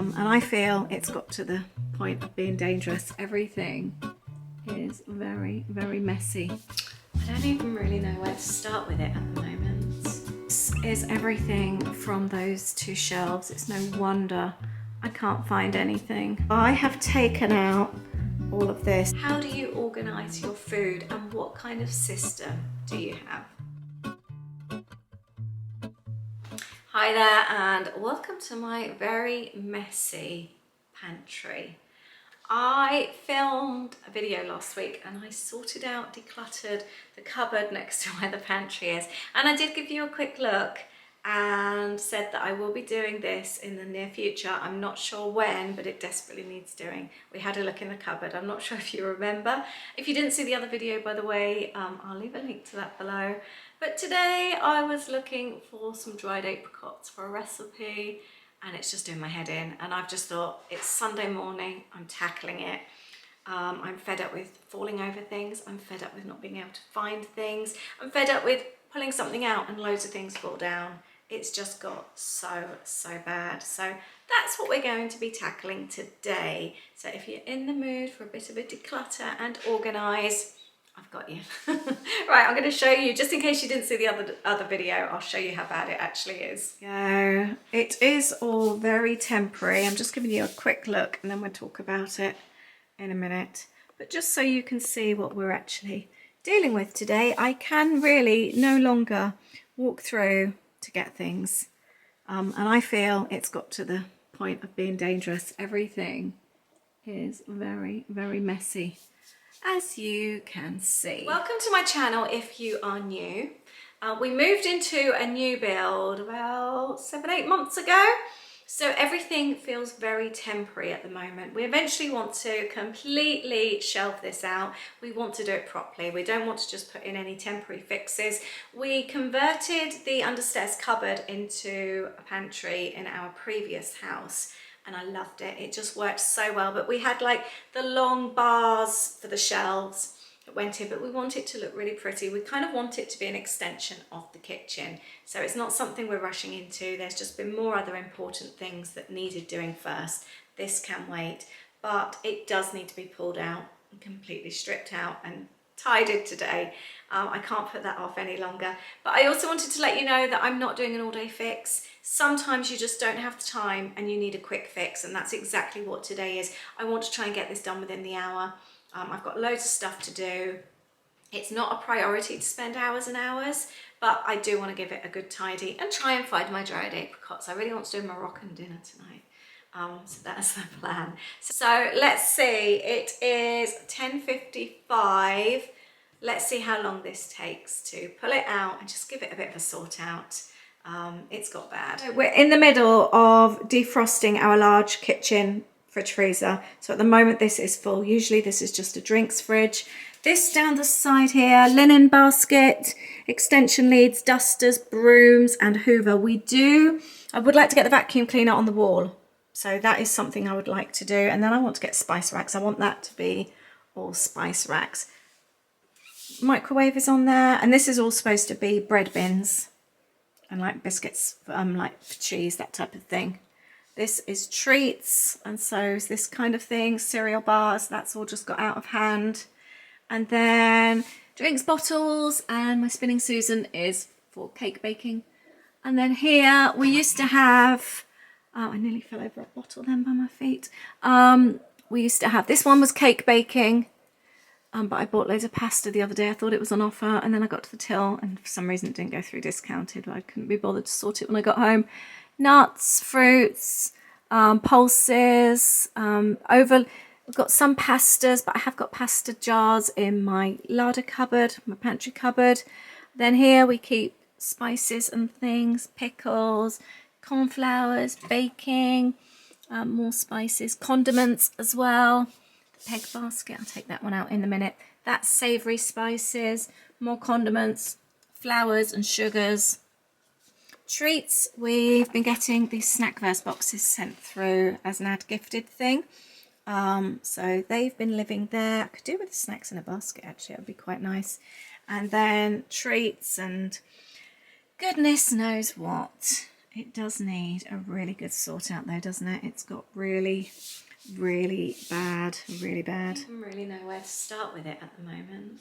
and I feel it's got to the point of being dangerous. Everything is very, very messy. I don't even really know where to start with it at the moment. This is everything from those two shelves. It's no wonder I can't find anything. I have taken out all of this. How do you organise your food and what kind of system do you have? Hi there and welcome to my very messy pantry. I filmed a video last week and I sorted out, decluttered the cupboard next to where the pantry is, and I did give you a quick look and said that I will be doing this in the near future. I'm not sure when, but it desperately needs doing. We had a look in the cupboard. I'm not sure if you remember. If you didn't see the other video, by the way, I'll leave a link to that below. But today I was looking for some dried apricots for a recipe, and it's just doing my head in, and I've just thought, it's Sunday morning, I'm tackling it. I'm fed up with falling over things, I'm fed up with not being able to find things, I'm fed up with pulling something out and loads of things fall down. It's just got so bad. So that's what we're going to be tackling today. So if you're in the mood for a bit of a declutter and organise, I've got you. Right, I'm going to show you, just in case you didn't see the other video, I'll show you how bad it actually is. So it is all very temporary. I'm just giving you a quick look and then we'll talk about it in a minute. But just so you can see what we're actually dealing with today, I can really no longer walk through to get things. And I feel it's got to the point of being dangerous. Everything is very, very messy, as you can see. Welcome to my channel if you are new. We moved into a new build about 7-8 months ago, so everything feels very temporary at the moment. We eventually want to completely shelve this out. We want to do it properly. We don't want to just put in any temporary fixes. We converted the understairs cupboard into a pantry in our previous house, and I loved it. It just worked so well. But we had like the long bars for the shelves that went in, but we want it to look really pretty. We kind of want it to be an extension of the kitchen. So it's not something we're rushing into. There's just been more other important things that needed doing first. This can wait, but it does need to be pulled out and completely stripped out and tidied today. I can't put that off any longer. But I also wanted to let you know that I'm not doing an all-day fix. Sometimes you just don't have the time and you need a quick fix, and that's exactly what today is. I want to try and get this done within the hour. I've got loads of stuff to do. It's not a priority to spend hours and hours, but I do want to give it a good tidy and try and find my dried apricots. I really want to do a Moroccan dinner tonight. So that's the plan. So let's see, it is 10:55. Let's see how long this takes to pull it out and just give it a bit of a sort out. It's got bad. So we're in the middle of defrosting our large kitchen fridge freezer. So at the moment this is full. Usually this is just a drinks fridge. This down the side here, linen basket, extension leads, dusters, brooms and hoover. I would like to get the vacuum cleaner on the wall. So that is something I would like to do. And then I want to get spice racks. I want that to be all spice racks. Microwave is on there, and this is all supposed to be bread bins and like biscuits, like for cheese, that type of thing. This is treats, and so is this kind of thing, cereal bars. That's all just got out of hand. And then drinks bottles, and my spinning Susan is for cake baking. And then here we used to have, I nearly fell over a bottle then by my feet. We used to have, this one was cake baking. But I bought loads of pasta the other day. I thought it was on offer, and then I got to the till and for some reason it didn't go through discounted. I couldn't be bothered to sort it when I got home. Nuts, fruits, pulses, we've got some pastas, but I have got pasta jars in my larder cupboard, my pantry cupboard. Then here we keep spices and things, pickles, cornflowers, baking, more spices, condiments as well. Peg basket, I'll take that one out in a minute. That's savoury spices, more condiments, flours and sugars. Treats, we've been getting these Snackverse boxes sent through as an ad gifted thing. So they've been living there. I could do with the snacks in a basket actually, that would be quite nice. And then treats and goodness knows what. It does need a really good sort out though, doesn't it? It's got really, really bad, really bad. I don't really know where to start with it at the moment.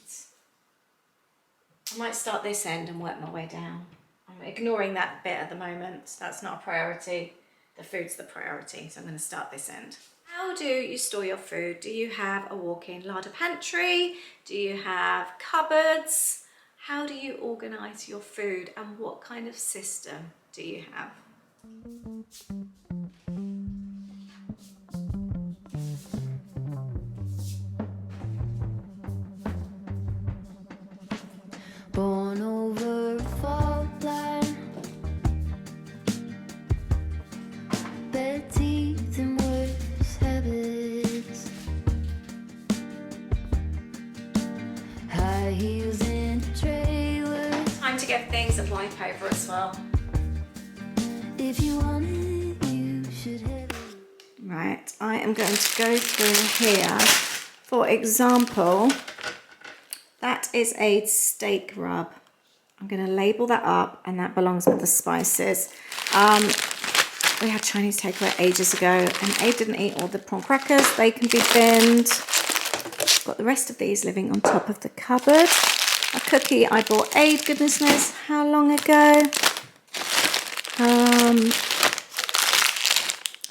I might start this end and work my way down. I'm ignoring that bit at the moment. That's not a priority. The food's the priority, so I'm going to start this end. How do you store your food? Do you have a walk-in larder pantry? Do you have cupboards? How do you organise your food, and what kind of system do you have? Born over a fault line, bad teeth and worse habits, high heels and trailers. Time to give things a wipe over as well. If you want it, you should have it. Right, I am going to go through here. For example, that is a steak rub. I'm going to label that up, and that belongs with the spices. We had Chinese takeaway ages ago, and Abe didn't eat all the prawn crackers. They can be binned. Got the rest of these living on top of the cupboard. A cookie I bought Abe, goodness knows how long ago.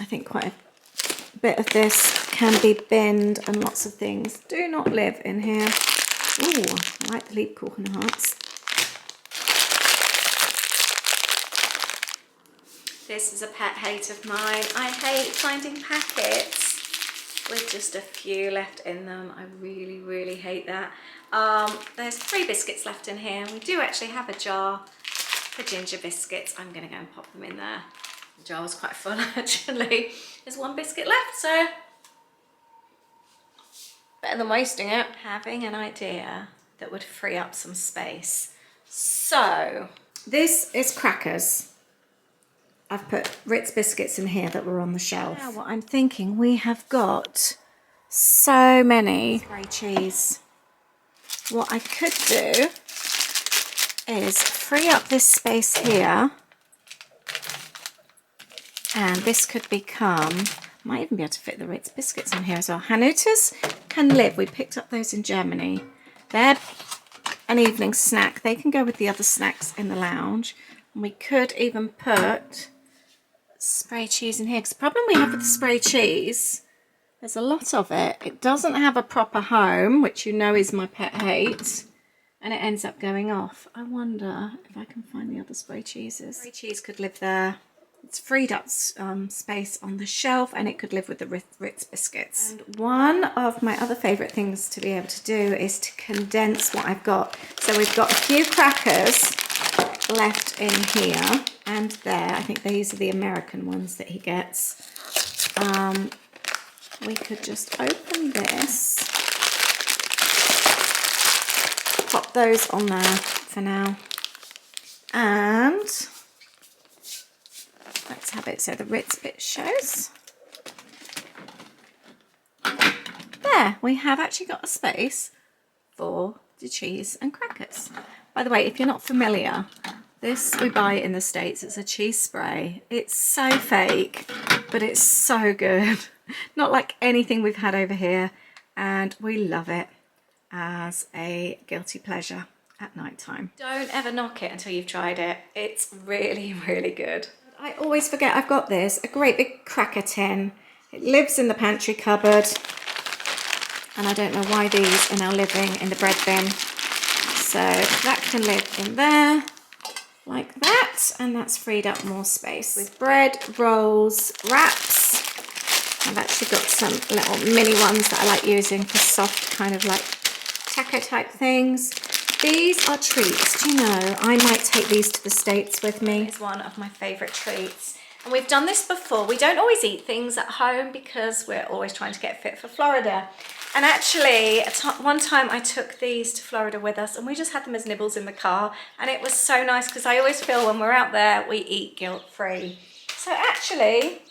I think quite a bit of this can be binned, and lots of things do not live in here. Ooh, I like the Lebkuchen hearts. This is a pet hate of mine. I hate finding packets with just a few left in them. I really, really hate that. There's 3 biscuits left in here. We do actually have a jar for ginger biscuits. I'm going to go and pop them in there. The jar was quite full actually. There's 1 biscuit left, so better than wasting it. Having an idea that would free up some space. So this is crackers. I've put Ritz biscuits in here that were on the shelf. Now what I'm thinking, we have got so many spray cheese. What I could do is free up this space here, and this could become, might even be able to fit the Ritz biscuits in here as well. Hanutas can live. We picked up those in Germany. They're an evening snack. They can go with the other snacks in the lounge. And we could even put spray cheese in here, because the problem we have with the spray cheese, there's a lot of it. It doesn't have a proper home, which you know is my pet hate, and it ends up going off. I wonder if I can find the other spray cheeses. Spray cheese could live there. It's freed up space on the shelf, and it could live with the Ritz biscuits. And one of my other favourite things to be able to do is to condense what I've got. So we've got a few crackers left in here and there. I think these are the American ones that he gets. We could just open this, pop those on there for now, and let's have it so the Ritz bit shows. There, we have actually got a space for the cheese and crackers. By the way, if you're not familiar, this we buy in the States. It's a cheese spray. It's so fake, but it's so good. Not like anything we've had over here, and we love it as a guilty pleasure at night time. Don't ever knock it until you've tried it. It's really, really good. I always forget I've got this, a great big cracker tin. It lives in the pantry cupboard, and I don't know why these are now living in the bread bin. So that can live in there like that, and that's freed up more space. With bread, rolls, wraps, I've actually got some little mini ones that I like using for soft kind of like taco type things. These are treats. Do you know, I might take these to the States with me. It's one of my favourite treats. And we've done this before. We don't always eat things at home because we're always trying to get fit for Florida. And actually, one time I took these to Florida with us, and we just had them as nibbles in the car. And it was so nice, because I always feel when we're out there, we eat guilt-free. So actually,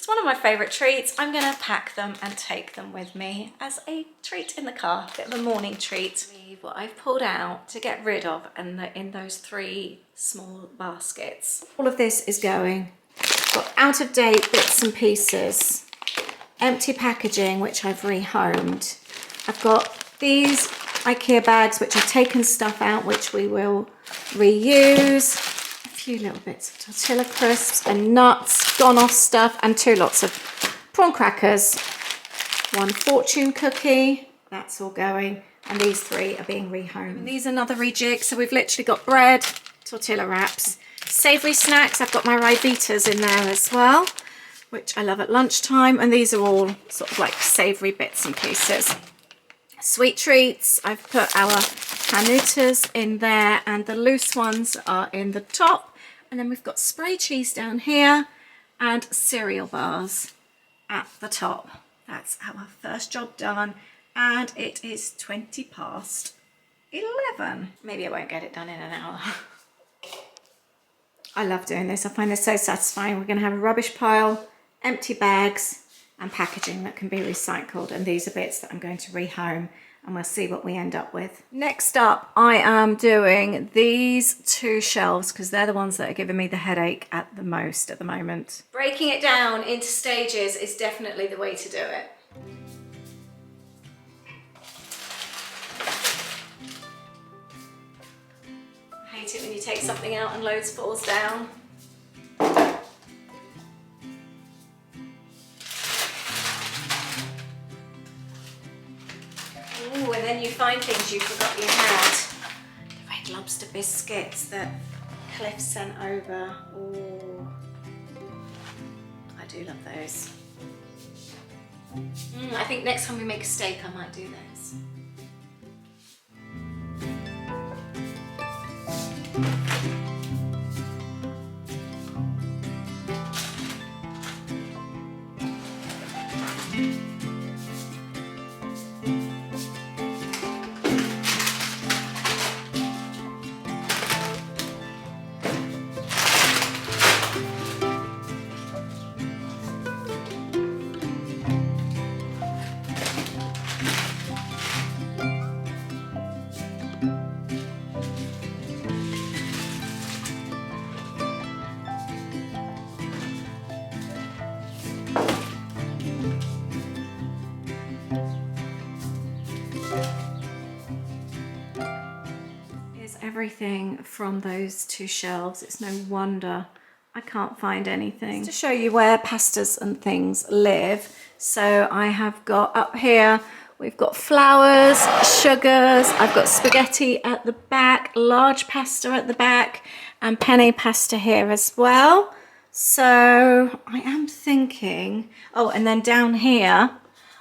It's one of my favourite treats. I'm going to pack them and take them with me as a treat in the car, a bit of a morning treat. What I've pulled out to get rid of in those 3 small baskets. All of this is going. Got out of date bits and pieces, empty packaging which I've rehomed. I've got these IKEA bags which I've taken stuff out which we will reuse. A few little bits of tortilla crisps and nuts, gone off stuff, and 2 lots of prawn crackers. 1 fortune cookie, that's all going, and these 3 are being rehomed. And these are another rejig, so we've literally got bread, tortilla wraps, savoury snacks. I've got my Ryvitas in there as well, which I love at lunchtime, and these are all sort of like savoury bits and pieces. Sweet treats, I've put our panutas in there, and the loose ones are in the top, and then we've got spray cheese down here and cereal bars at the top. That's our first job done, and it is 20 past 11. Maybe I won't get it done in an hour. I love doing this. I find this so satisfying. We're going to have a rubbish pile, empty bags and packaging that can be recycled, and these are bits that I'm going to rehome, and we'll see what we end up with. Next up, I am doing these 2 shelves because they're the ones that are giving me the headache at the most at the moment. Breaking it down into stages is definitely the way to do it. I hate it when you take something out and loads falls down. Ooh, and then you find things you forgot you had. The red lobster biscuits that Cliff sent over. Ooh, I do love those. I think next time we make a steak, I might do those. Everything from those 2 shelves. It's no wonder I can't find anything. Just to show you where pastas and things live. So I have got up here, we've got flours, sugars, I've got spaghetti at the back, large pasta at the back, and penne pasta here as well. So I am thinking, oh, and then down here,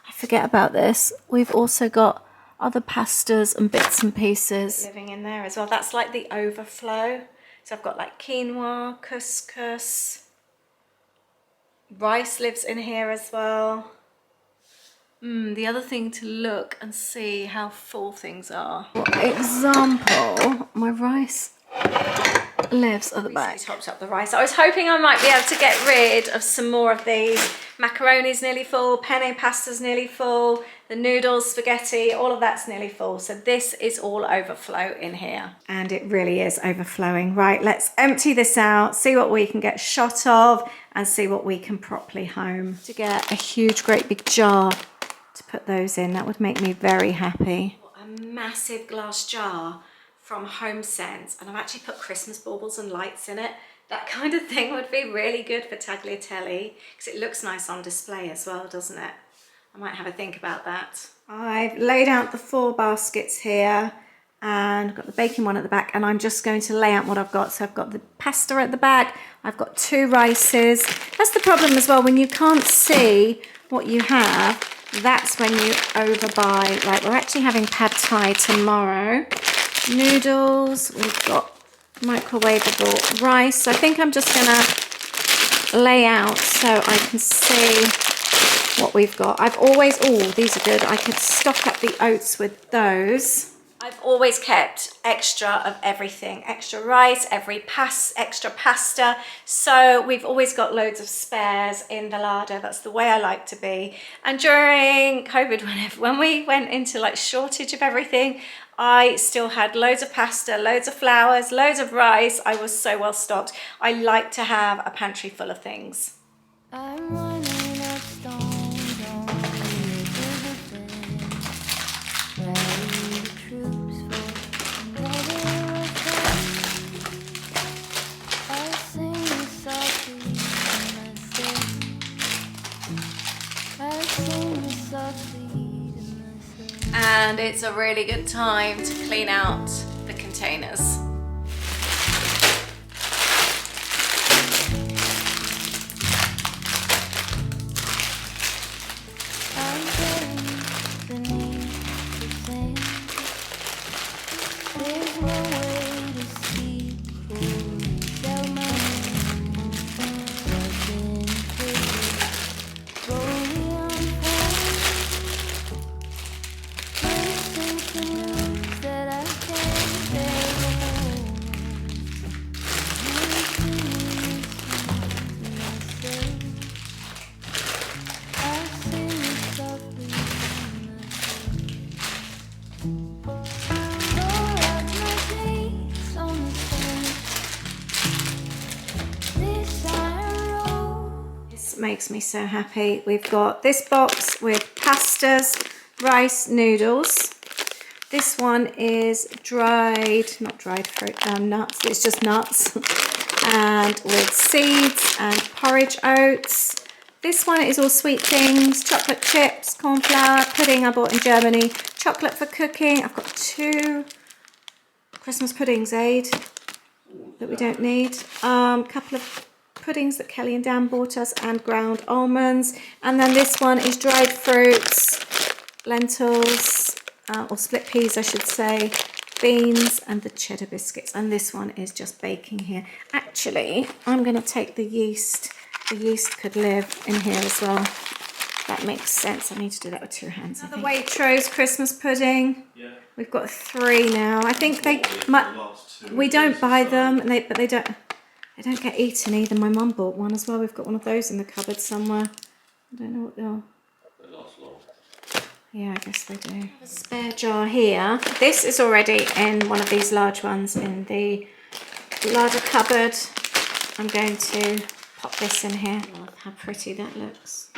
I forget about this, we've also got other pastas and bits and pieces living in there as well. That's like the overflow. So I've got like quinoa, couscous, rice lives in here as well. The other thing to look and see how full things are. For example, my rice lives at the back. Topped up the rice. I was hoping I might be able to get rid of some more of these. Macaroni's nearly full, penne pasta's nearly full, the noodles, spaghetti, all of that's nearly full. So this is all overflow in here. And it really is overflowing. Right, let's empty this out, see what we can get shot of, and see what we can properly home. To get a huge, great big jar to put those in, that would make me very happy. A massive glass jar from HomeSense, and I've actually put Christmas baubles and lights in it. That kind of thing would be really good for tagliatelle because it looks nice on display as well, doesn't it? I might have a think about that. I've laid out the 4 baskets here and I've got the baking one at the back, and I'm just going to lay out what I've got. So I've got the pasta at the back, I've got 2 rices. That's the problem as well, when you can't see what you have, that's when you overbuy. Like, we're actually having pad thai tomorrow. Noodles, we've got microwavable rice. So I think I'm just gonna lay out so I can see what we've got. I've always, oh, these are good. I could stock up the oats with those. I've always kept extra of everything, extra rice, extra pasta. So we've always got loads of spares in the larder. That's the way I like to be. And during COVID, when we went into like shortage of everything, I still had loads of pasta, loads of flours, loads of rice. I was so well stocked. I like to have a pantry full of things. I'm running up stones on the river bend, rally the troops for another offense. I sing this softly to myself. I sing this softly to myself. And it's a really good time to clean out the containers. I'm getting beneath the sand. There's no way to see without my hand. Nothing pretty, slowly unfold. Listen to news that I can't bear alone. I sing this softly to myself. Roll out my days on the sand. This iron road. This makes me so happy. We've got this box with pastas, rice, noodles. This one is not dried fruit, nuts. It's just nuts. And with seeds and porridge oats. This one is all sweet things, chocolate chips, corn flour, pudding I bought in Germany, chocolate for cooking. I've got 2 Christmas puddings, Aid, that we don't need. Couple of puddings that Kelly and Dan bought us, and ground almonds. And then this one is dried fruits, lentils, or split peas I should say, beans, and the cheddar biscuits. And this one is just baking here. Actually, I'm going to take the yeast. The yeast could live in here as well. That makes sense. I need to do that with 2 hands. Another Waitrose Christmas pudding. Yeah. We've got 3 now. I think we don't buy them, and but they don't get eaten either. My mum bought one as well. We've got one of those in the cupboard somewhere. I don't know what they'll. They last long. Yeah, I guess they do. A spare jar here. This is already in one of these large ones in the larder cupboard. I'm going to pop this in here. Oh, how pretty that looks.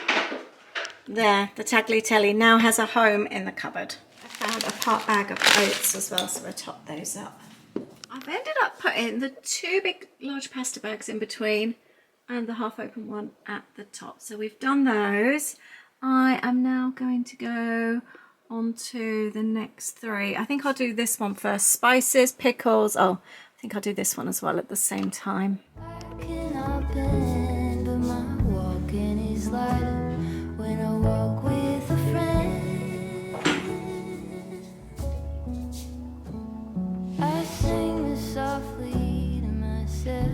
There, the tagliatelle now has a home in the cupboard. I found a part bag of oats as well, so we'll top those up. I've ended up putting the 2 big large pasta bags in between and the half open one at the top. So we've done those. I am now going to go on to the next 3. I think I'll do this one first. Spices, pickles. Oh, I think I'll do this one as well at the same time. I cannot bend, but my walking is lighter when I walk with a friend. I sing this softly to myself.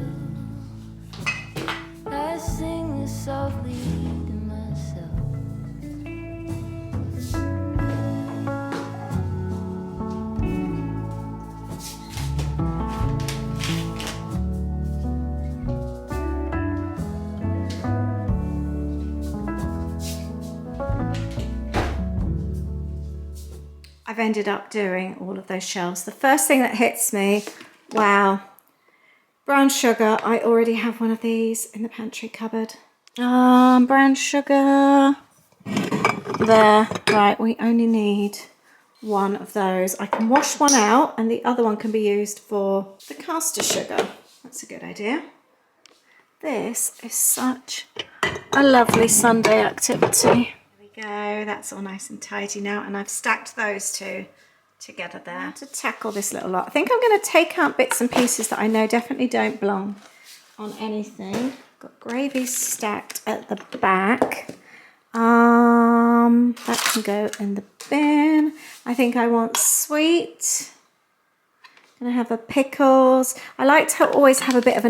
I sing this softly to myself. I've ended up doing all of those shelves. The first thing that hits me, wow, brown sugar. I already have one of these in the pantry cupboard. Brown sugar. There, right, we only need 1 of those. I can wash one out and the other one can be used for the caster sugar. That's a good idea. This is such a lovely Sunday activity. Go, that's all nice and tidy now, and I've stacked those 2 together there to tackle this little lot. I think I'm going to take out bits and pieces that I know definitely don't belong on anything. Got gravy stacked at the back. That can go in the bin. I think I want sweet. Gonna have a pickles. I like to always have a bit of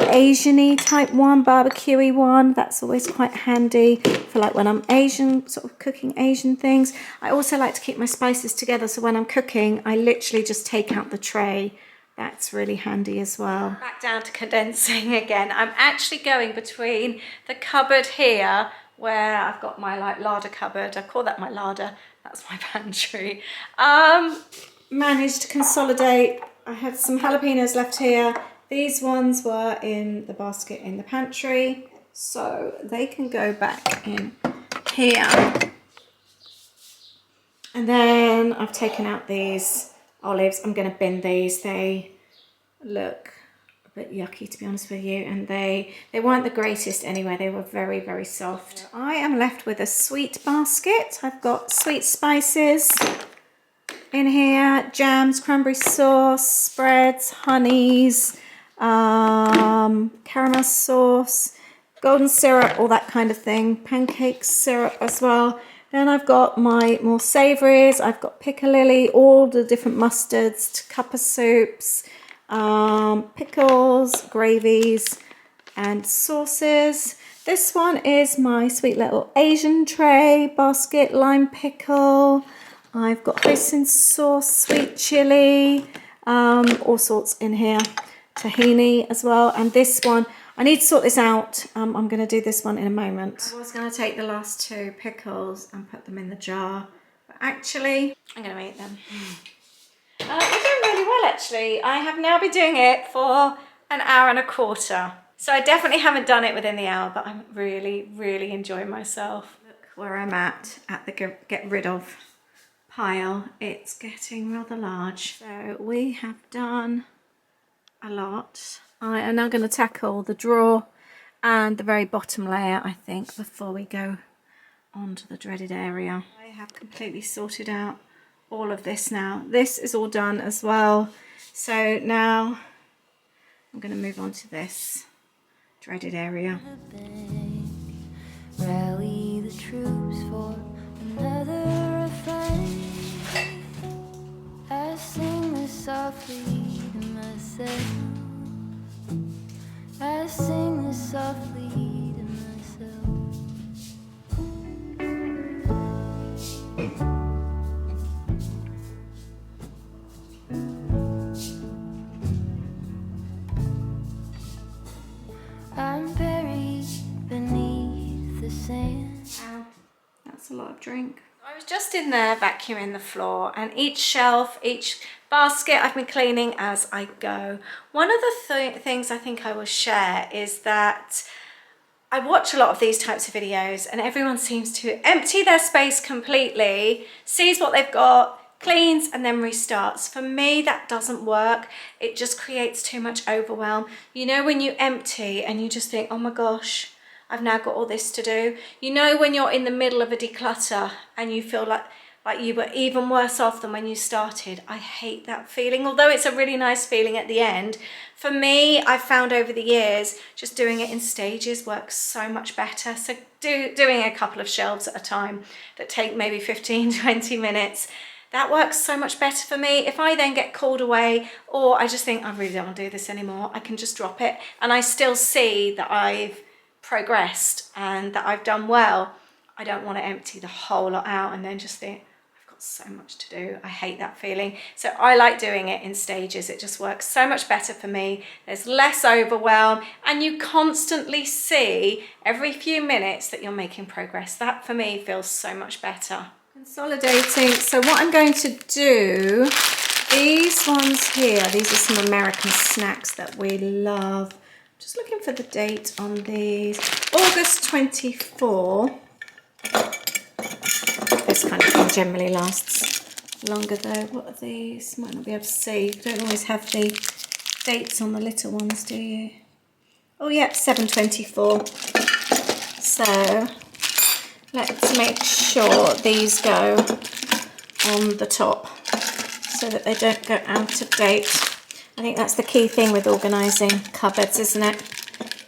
Asian-y type one, barbecue-y one. That's always quite handy for like when I'm Asian, sort of cooking Asian things. I also like to keep my spices together, so when I'm cooking, I literally just take out the tray. That's really handy as well. Back down to condensing again. I'm actually going between the cupboard here, where I've got my like larder cupboard. I call that my larder. That's my pantry. Managed to consolidate. I had some jalapenos left here. These ones were in the basket in the pantry, so they can go back in here. And then I've taken out these olives. I'm going to bin these. They look a bit yucky, to be honest with you, and they weren't the greatest anyway. They were very, very soft. I am left with a sweet basket. I've got sweet spices in here, jams, cranberry sauce, spreads, honeys, caramel sauce, golden syrup, all that kind of thing, pancake syrup as well. Then I've got my more savouries. I've got piccalilli, all the different mustards, cuppa soups, pickles, gravies and sauces. This one is my sweet little Asian tray basket, lime pickle. I've got hoisin sauce, sweet chili, all sorts in here. Tahini as well. And this one, I need to sort this out. I'm going to do this one in a moment. I was going to take the last two pickles and put them in the jar, but actually I'm going to eat them. We're doing really well actually. I have now been doing it for an hour and a quarter. So I definitely haven't done it within the hour, but I'm really, really enjoying myself. Look where I'm at the get rid of pile. It's getting rather large. So we have done a lot. I am now going to tackle the drawer and the very bottom layer, I think, before we go on to the dreaded area. I have completely sorted out all of this now. This is all done as well. So now I'm going to move on to this dreaded area. Rally the troops for another fight. I sing this softly to myself. I sing this softly to myself. I'm buried beneath the sand. Wow, that's a lot of drink. I was just in there vacuuming the floor, and each shelf, each basket I've been cleaning as I go. One of the things I think I will share is that I watch a lot of these types of videos and everyone seems to empty their space completely, sees what they've got, cleans and then restarts. For me, that doesn't work. It just creates too much overwhelm. You know, when you empty and you just think, oh my gosh, I've now got all this to do. You know, when you're in the middle of a declutter and you feel like you were even worse off than when you started. I hate that feeling, although it's a really nice feeling at the end. For me, I've found over the years, just doing it in stages works so much better. So doing a couple of shelves at a time that take maybe 15, 20 minutes, that works so much better for me. If I then get called away or I just think, I really don't want to do this anymore, I can just drop it and I still see that I've progressed and that I've done well. I don't want to empty the whole lot out and then just think, so much to do. I hate that feeling. So I like doing it in stages. It just works so much better for me. There's less overwhelm and you constantly see every few minutes that you're making progress. That for me feels so much better. Consolidating. So what I'm going to do, these ones here, these are some American snacks that we love. Just looking for the date on these. August 24. This kind of thing generally lasts longer though. What are these? Might not be able to see. You don't always have the dates on the little ones, do you? Oh yeah, 7/24. So let's make sure these go on the top so that they don't go out of date. I think that's the key thing with organising cupboards, isn't it?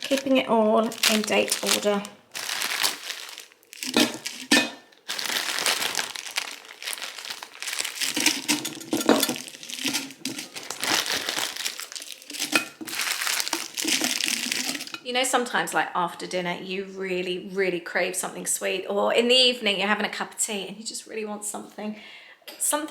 Keeping it all in date order. know, sometimes like after dinner, you really, really crave something sweet, or in the evening, you're having a cup of tea and you just really want something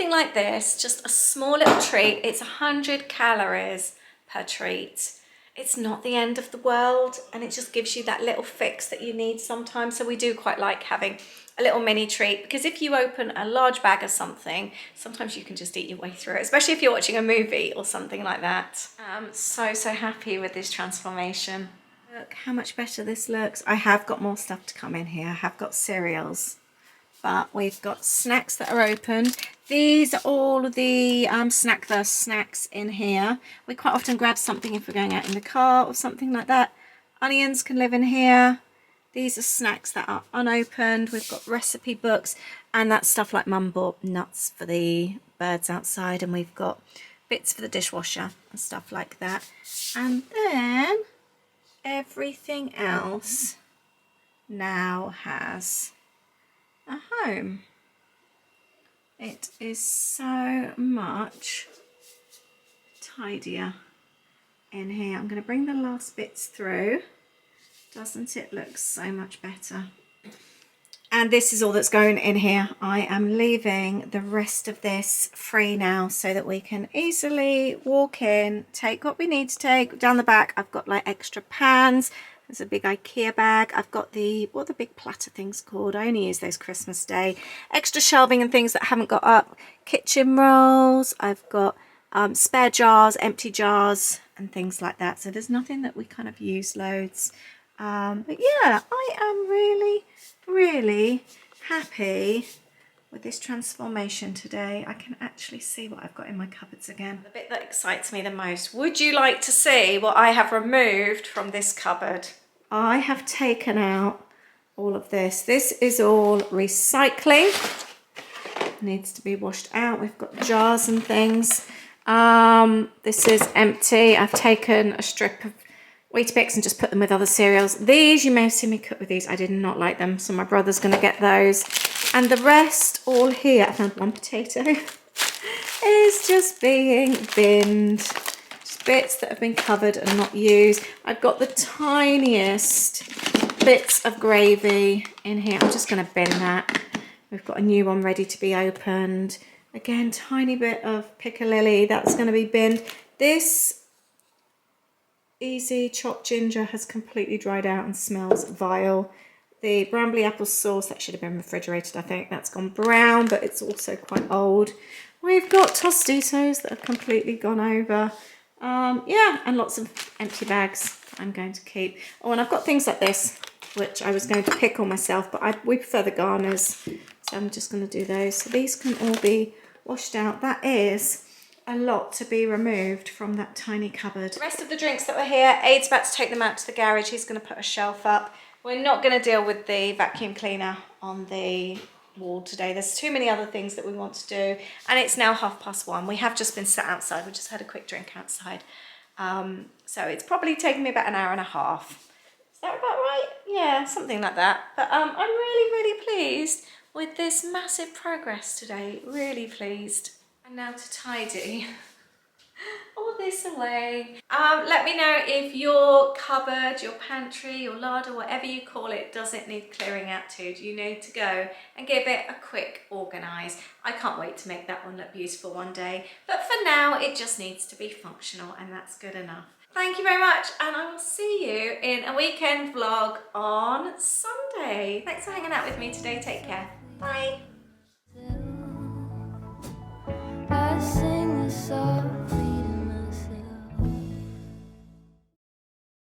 like this, just a small little treat. It's 100 calories per treat. It's not the end of the world, and it just gives you that little fix that you need sometimes. So we do quite like having a little mini treat, because if you open a large bag of something, sometimes you can just eat your way through it, especially if you're watching a movie or something like that. I'm so happy with this transformation. Look how much better this looks. I have got more stuff to come in here. I have got cereals, but we've got snacks that are open. These are all of the snacks in here. We quite often grab something if we're going out in the car or something like that. Onions can live in here. These are snacks that are unopened. We've got recipe books, and that's stuff like Mum bought nuts for the birds outside, and we've got bits for the dishwasher and stuff like that. And then everything else now has a home. It is so much tidier in here. I'm going to bring the last bits through. Doesn't it look so much better? And this is all that's going in here. I am leaving the rest of this free now so that we can easily walk in, take what we need to take. Down the back, I've got like extra pans. There's a big IKEA bag. I've got what are the big platter things called? I only use those Christmas Day. Extra shelving and things that haven't got up. Kitchen rolls. I've got spare jars, empty jars and things like that. So there's nothing that we kind of use loads. But yeah, I am really, really happy with this transformation today. I can actually see what I've got in my cupboards again. The bit that excites me the most. Would you like to see what I have removed from this cupboard? I have taken out all of this. This is all recycling. Needs to be washed out. We've got jars and things. This is empty. I've taken a strip of Weetabix and just put them with other cereals. These, you may have seen me cook with these. I did not like them, so my brother's going to get those. And the rest all here, I found one potato, is just being binned. Just bits that have been covered and not used. I've got the tiniest bits of gravy in here. I'm just going to bin that. We've got a new one ready to be opened. Again, tiny bit of piccalilli, that's going to be binned. This easy chopped ginger has completely dried out and smells vile. The brambly apple sauce, that should have been refrigerated, I think. That's gone brown, but it's also quite old. We've got Tostitos that have completely gone over. Yeah, and lots of empty bags that I'm going to keep. Oh, and I've got things like this, which I was going to pickle myself, but we prefer the Garners, so I'm just going to do those. So these can all be washed out. That is a lot to be removed from that tiny cupboard. The rest of the drinks that were here, Aid's about to take them out to the garage. He's going to put a shelf up. We're not going to deal with the vacuum cleaner on the wall today. There's too many other things that we want to do, and it's now 1:30. We have just been sat outside. We just had a quick drink outside. So it's probably taken me about an hour and a half. Is that about right? Yeah, something like that. But I'm really, really pleased with this massive progress today. Really pleased. And now to tidy all this away. Let me know if your cupboard, your pantry, your larder, whatever you call it, does it need clearing out too? Do you need to go and give it a quick organise? I can't wait to make that one look beautiful one day. But for now, it just needs to be functional, and that's good enough. Thank you very much, and I will see you in a weekend vlog on Sunday. Thanks for hanging out with me today. Take care. Bye. I sing the song